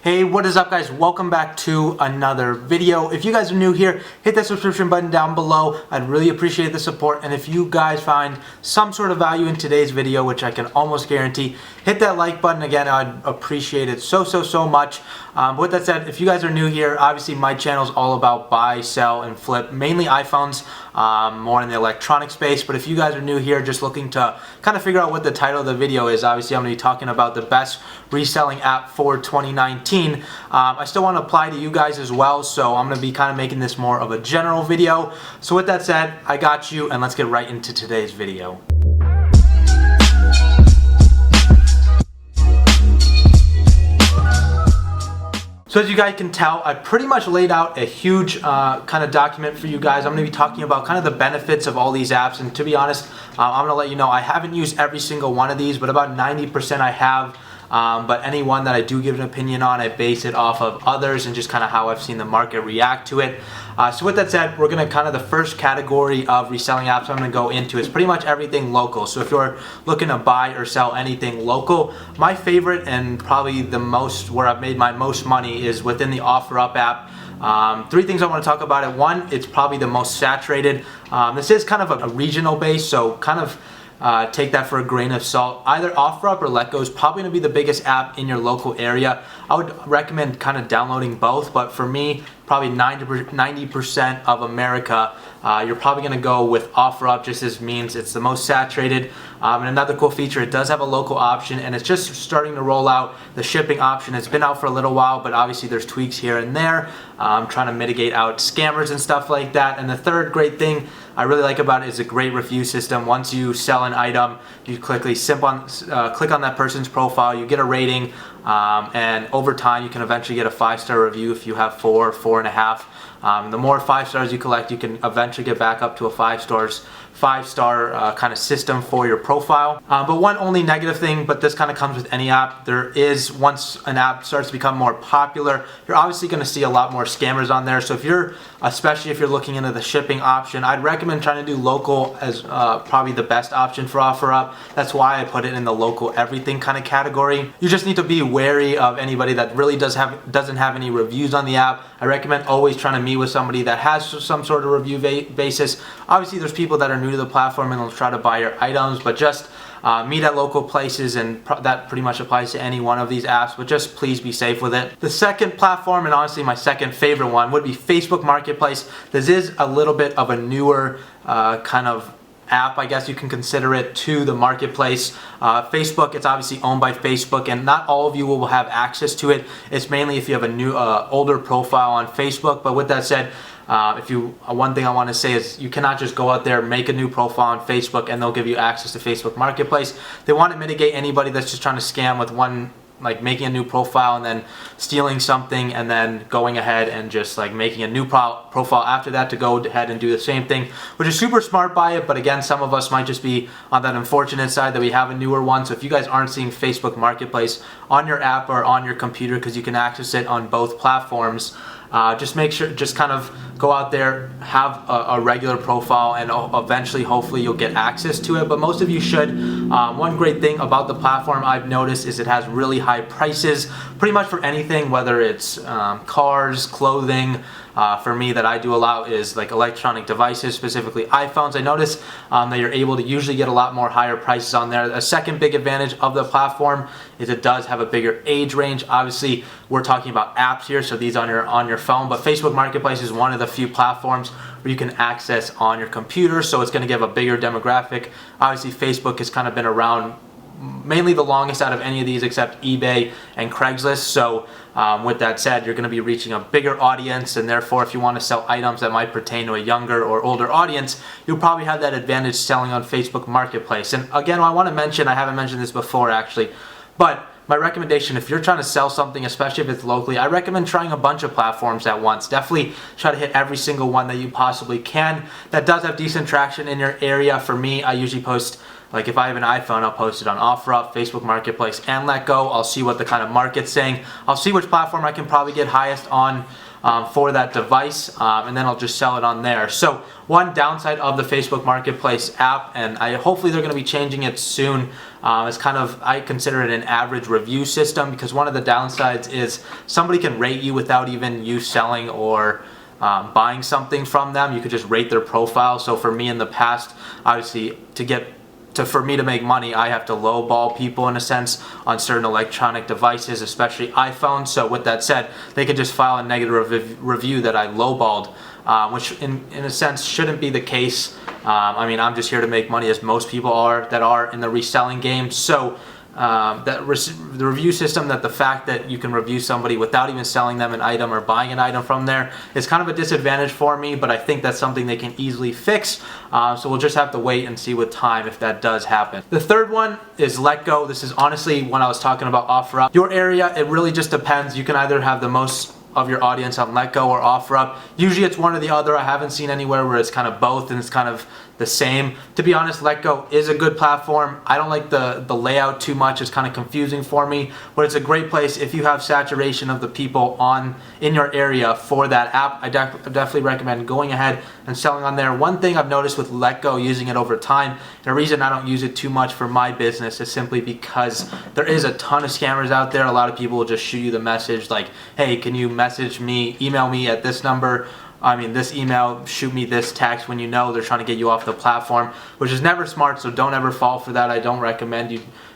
Hey, what is up guys? Welcome back to another video. If you guys are new here, hit that subscription button down below. I'd really appreciate the support. And if you guys find some sort of value in today's video, which I can almost guarantee, hit that like button again. I'd appreciate it so much. But with that said, if you guys are new here, obviously my channel is all about buy, sell, and flip, mainly iPhones, more in the electronic space. But if you guys are new here, just looking to kind of figure out what the title of the video is, obviously I'm going to be talking about the best reselling app for 2019. I still want to apply to you guys as well, so I'm going to be kind of making this more of a general video. So with that said, I got you, and let's get right into today's video. So as you guys can tell, I pretty much laid out a huge kind of document for you guys. I'm going to be talking about kind of the benefits of all these apps, and to be honest, I'm going to let you know I haven't used every single one of these, but about 90% I have. But any one that I do give an opinion on, I base it off of others and just kind of how I've seen the market react to it. So with that said, we're going to kind of the first category of reselling apps I'm going to go into is pretty much everything local. So if you're looking to buy or sell anything local, my favorite and probably the most where I've made my most money is within the OfferUp app. Three things I want to talk about it. One, it's probably the most saturated. This is kind of a regional base, so kind of take that for a grain of salt. Either OfferUp or LetGo is probably going to be the biggest app in your local area. I would recommend kind of downloading both, but for me, probably 90% of America, you're probably going to go with OfferUp, just as means it's the most saturated. And another cool feature, it does have a local option, and it's just starting to roll out the shipping option. It's been out for a little while, but obviously there's tweaks here and there, trying to mitigate out scammers and stuff like that. And the third great thing I really like about it is a great review system. Once you sell an item, you quickly click on that person's profile, you get a rating, and over time you can eventually get a 5-star review if you have 4.5. The more 5 stars you collect, you can eventually get back up to a 5-star kind of system for your profile. But one only negative thing, but this kind of comes with any app, there is, once an app starts to become more popular, you're obviously going to see a lot more scammers on there. So if you're, especially if you're looking into the shipping option, I'd recommend trying to do local as probably the best option for OfferUp. That's why I put it in the local everything kind of category. You just need to be wary of anybody that really doesn't have any reviews on the app. I recommend always trying to meet with somebody that has some sort of review basis. Obviously there's people that are new to the platform and they'll try to buy your items, but just meet at local places, and that pretty much applies to any one of these apps, but just please be safe with it. The second platform, and honestly my second favorite one, would be Facebook Marketplace. This is a little bit of a newer kind of app, I guess you can consider it, to the marketplace. Facebook, it's obviously owned by Facebook, and not all of you will have access to it. It's mainly if you have a new older profile on Facebook. But with that said, one thing I want to say is you cannot just go out there, make a new profile on Facebook, and they'll give you access to Facebook Marketplace. They want to mitigate anybody that's just trying to scam with one, like making a new profile and then stealing something and then going ahead and just like making a new profile after that to go ahead and do the same thing, which is super smart by it. But again, some of us might just be on that unfortunate side that we have a newer one. So if you guys aren't seeing Facebook Marketplace on your app or on your computer, because you can access it on both platforms, just make sure, just kind of go out there, have a regular profile, and eventually hopefully you'll get access to it. But most of you should. One great thing about the platform I've noticed is it has really high prices pretty much for anything, whether it's cars, clothing. For me, that I do a lot is like electronic devices, specifically iPhones. I notice that you're able to usually get a lot more higher prices on there. A second big advantage of the platform is it does have a bigger age range. Obviously, we're talking about apps here, so these on your phone, but Facebook Marketplace is one of the few platforms where you can access on your computer, so it's going to give a bigger demographic. Obviously, Facebook has kind of been around mainly the longest out of any of these except eBay and Craigslist. So with that said, you're going to be reaching a bigger audience, and therefore if you want to sell items that might pertain to a younger or older audience, you'll probably have that advantage selling on Facebook Marketplace. And again, I want to mention, I haven't mentioned this before actually, but my recommendation, if you're trying to sell something, especially if it's locally, I recommend trying a bunch of platforms at once. Definitely try to hit every single one that you possibly can that does have decent traction in your area. For me, I usually post, like if I have an iPhone, I'll post it on OfferUp, Facebook Marketplace, and LetGo. I'll see what the kind of market's saying. I'll see which platform I can probably get highest on for that device, and then I'll just sell it on there. So one downside of the Facebook Marketplace app, and hopefully they're going to be changing it soon, is kind of, I consider it an average review system, because one of the downsides is somebody can rate you without even you selling or buying something from them. You could just rate their profile. So for me in the past, obviously for me to make money, I have to lowball people in a sense on certain electronic devices, especially iPhones. So with that said, they could just file a negative review that I lowballed, which in a sense shouldn't be the case. I mean, I'm just here to make money, as most people are that are in the reselling game. So the review system, that the fact that you can review somebody without even selling them an item or buying an item from there, is kind of a disadvantage for me, but I think that's something they can easily fix. So we'll just have to wait and see with time if that does happen. The third one is LetGo. This is honestly when I was talking about OfferUp. Your area, it really just depends. You can either have the most of your audience on LetGo or OfferUp. Usually it's one or the other. I haven't seen anywhere where it's kind of both and it's kind of the same. To be honest, LetGo is a good platform. I don't like the layout too much. It's kind of confusing for me, but it's a great place if you have saturation of the people in your area for that app. I definitely recommend going ahead and selling on there. One thing I've noticed with LetGo, using it over time, and the reason I don't use it too much for my business is simply because there is a ton of scammers out there. A lot of people will just shoot you the message like, hey, can you message me, email me at this number, this email, shoot me this text, when you know they're trying to get you off the platform, which is never smart. So don't ever fall for that. I don't recommend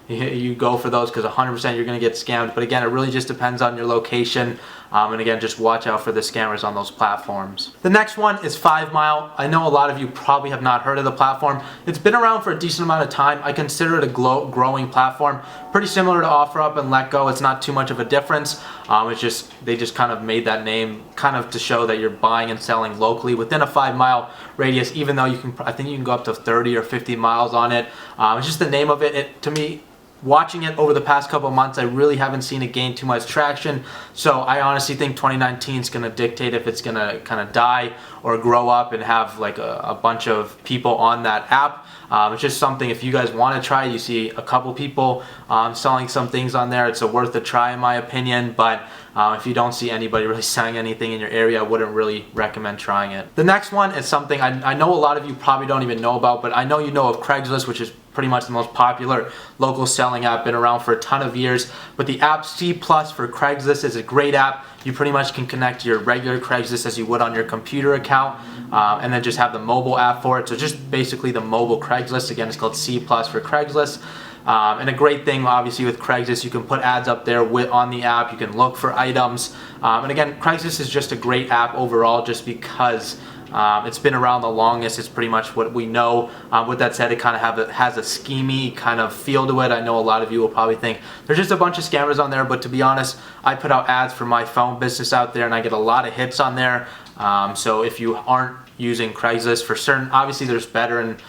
you go for those, because 100% you're going to get scammed. But again, it really just depends on your location. And again, just watch out for the scammers on those platforms. The next one is 5 Mile. I know a lot of you probably have not heard of the platform. It's been around for a decent amount of time. I consider it a growing platform, pretty similar to OfferUp and LetGo. It's not too much of a difference. They just kind of made that name kind of to show that you're buying and selling locally within a 5 mile radius, even though I think you can go up to 30 or 50 miles on it. It's just the name of it. To me, watching it over the past couple of months, I really haven't seen it gain too much traction. So I honestly think 2019 is going to dictate if it's going to kind of die or grow up and have like a bunch of people on that app. It's just something, if you guys want to try, you see a couple people selling some things on there, it's worth a try in my opinion. But if you don't see anybody really selling anything in your area, I wouldn't really recommend trying it. The next one is something I know a lot of you probably don't even know about, but I know you know of Craigslist, which is pretty much the most popular local selling app, been around for a ton of years. But the app C+ for Craigslist is a great app. You pretty much can connect your regular Craigslist as you would on your computer account, and then just have the mobile app for it. So just basically the mobile Craigslist. Again, it's called C+ for Craigslist. And a great thing, obviously, with Craigslist, you can put ads up there on the app. You can look for items. And again, Craigslist is just a great app overall, just because it's been around the longest. It's pretty much what we know. With that said, it kind of has a schemy kind of feel to it. I know a lot of you will probably think there's just a bunch of scammers on there, but to be honest, I put out ads for my phone business out there, and I get a lot of hits on there. So if you aren't using Craigslist for certain, obviously there's better and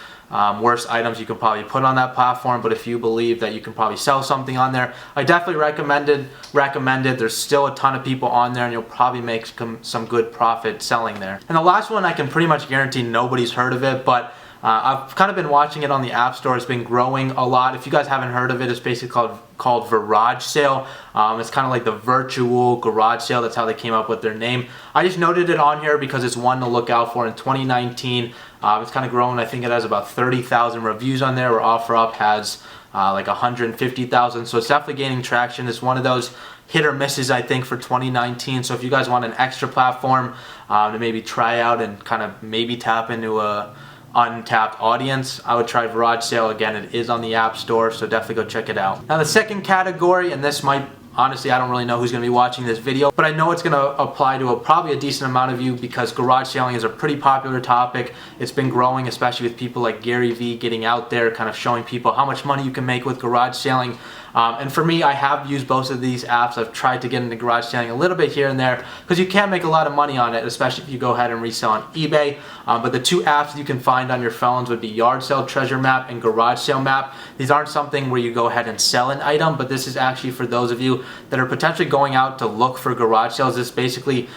worse items you can probably put on that platform, but if you believe that you can probably sell something on there, I definitely recommend it. There's still a ton of people on there, and you'll probably make some good profit selling there. And the last one, I can pretty much guarantee nobody's heard of it, but I've kind of been watching it on the App Store. It's been growing a lot. If you guys haven't heard of it, it's basically called Garage Sale. It's kind of like the virtual garage sale. That's how they came up with their name. I just noted it on here because it's one to look out for in 2019. It's kind of grown. I think it has about 30,000 reviews on there, where OfferUp has like 150,000. So it's definitely gaining traction. It's one of those hit or misses, I think, for 2019. So if you guys want an extra platform to maybe try out and kind of maybe tap into a untapped audience, I would try Garage Sale. Again, it is on the App Store, so definitely go check it out. Now the second category, and this might, honestly, I don't really know who's going to be watching this video, but I know it's going to apply to probably a decent amount of you, because garage selling is a pretty popular topic. It's been growing, especially with people like Gary Vee getting out there kind of showing people how much money you can make with garage selling. And for me, I have used both of these apps. I've tried to get into garage selling a little bit here and there, because you can make a lot of money on it, especially if you go ahead and resell on eBay. But the two apps you can find on your phones would be Yard Sale Treasure Map and Garage Sale Map. These aren't something where you go ahead and sell an item, but this is actually for those of you that are potentially going out to look for garage sales. This basically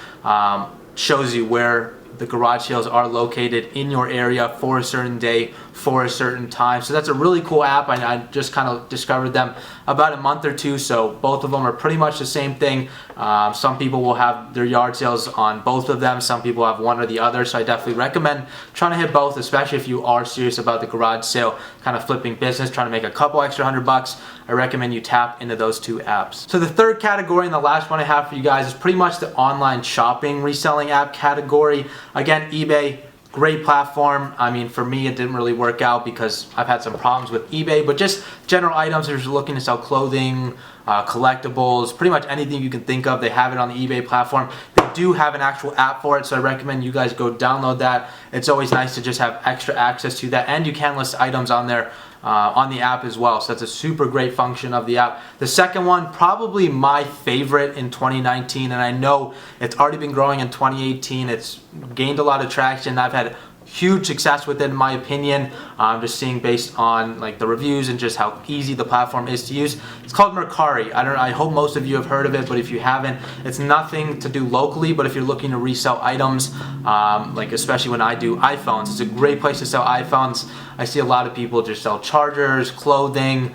shows you where the garage sales are located in your area for a certain day for a certain time. So that's a really cool app. I just kind of discovered them about a month or two, so both of them are pretty much the same thing. Some people will have their yard sales on both of them. Some people have one or the other, so I definitely recommend trying to hit both, especially if you are serious about the garage sale kind of flipping business, trying to make a couple extra $100. I recommend you tap into those two apps. So the third category and the last one I have for you guys is pretty much the online shopping reselling app category. Again, eBay, great platform. I mean, for me, it didn't really work out because I've had some problems with eBay, but just general items, if you're looking to sell clothing, collectibles, pretty much anything you can think of, they have it on the eBay platform. They do have an actual app for it, so I recommend you guys go download that. It's always nice to just have extra access to that, and you can list items on there on the app as well, so that's a super great function of the app. The second one, probably my favorite in 2019, and I know it's already been growing in 2018. It's gained a lot of traction. I've had huge success with it, in my opinion. Just seeing based on like the reviews and just how easy the platform is to use. It's called Mercari. I hope most of you have heard of it, but if you haven't, it's nothing to do locally, but if you're looking to resell items, like especially when I do iPhones, it's a great place to sell iPhones. I see a lot of people just sell chargers, clothing,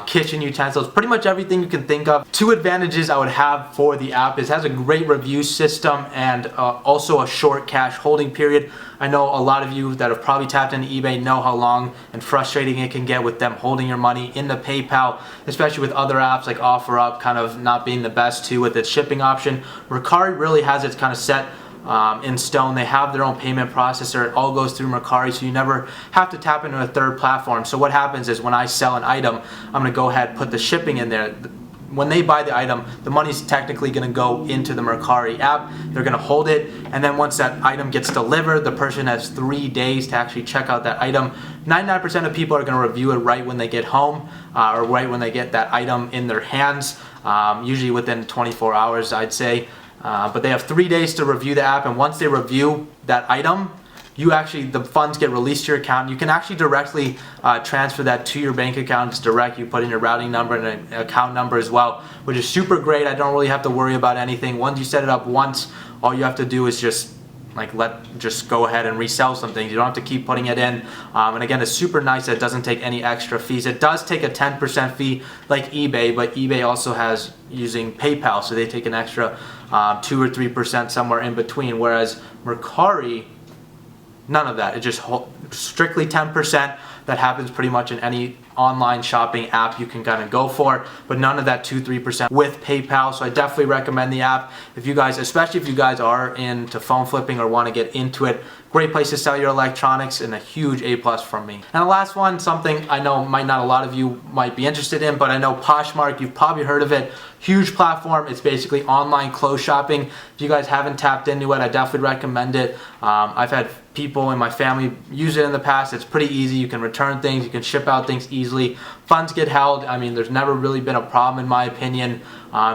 kitchen utensils, pretty much everything you can think of. Two advantages I would have for the app is it has a great review system and also a short cash holding period. I know a lot of you that have probably tapped into eBay know how long and frustrating it can get with them holding your money in the PayPal, especially with other apps like OfferUp kind of not being the best too with its shipping option. Mercari really has its kind of set in stone. They have their own payment processor. It all goes through Mercari, so you never have to tap into a third platform. So what happens is when I sell an item, I'm going to go ahead and put the shipping in there. When they buy the item, the money's technically going to go into the Mercari app. They're going to hold it, and then once that item gets delivered, the person has 3 days to actually check out that item. 99% of people are going to review it right when they get home, or right when they get that item in their hands, usually within 24 hours, I'd say. But they have 3 days to review the app, and once they review that item, the funds get released to your account. You can actually directly transfer that to your bank account. It's direct. You put in your routing number and an account number as well, which is super great. I don't really have to worry about anything. Once you set it up once, all you have to do is just go ahead and resell some things. You don't have to keep putting it in. And again, it's super nice that it doesn't take any extra fees. It does take a 10% fee like eBay, but eBay also has using PayPal, so they take an extra 2 or 3% somewhere in between, whereas Mercari, none of that. It just strictly 10%. That happens pretty much in any online shopping app you can kind of go for, but none of that 2-3% with PayPal. So I definitely recommend the app if you guys, especially if you guys are into phone flipping or want to get into it. Great place to sell your electronics, and a huge A+ from me. And the last one, something I know not a lot of you might be interested in, but I know Poshmark, you've probably heard of it. Huge platform. It's basically online clothes shopping. If you guys haven't tapped into it, I definitely recommend it. I've had people in my family use it in the past. It's pretty easy. You can return things, you can ship out things easily. Funds get held. I mean, there's never really been a problem in my opinion.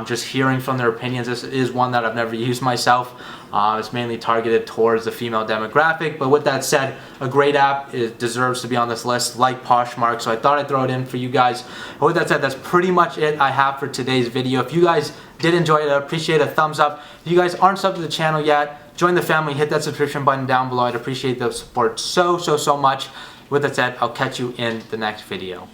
Just hearing from their opinions, this is one that I've never used myself. It's mainly targeted towards the female demographic, but with that said, a great app. It deserves to be on this list like Poshmark, so I thought I'd throw it in for you guys. But with that said, that's pretty much it I have for today's video. If you guys did enjoy it, I'd appreciate a thumbs up. If you guys aren't subbed to the channel yet, join the family, hit that subscription button down below. I'd appreciate the support so much. With that said, I'll catch you in the next video.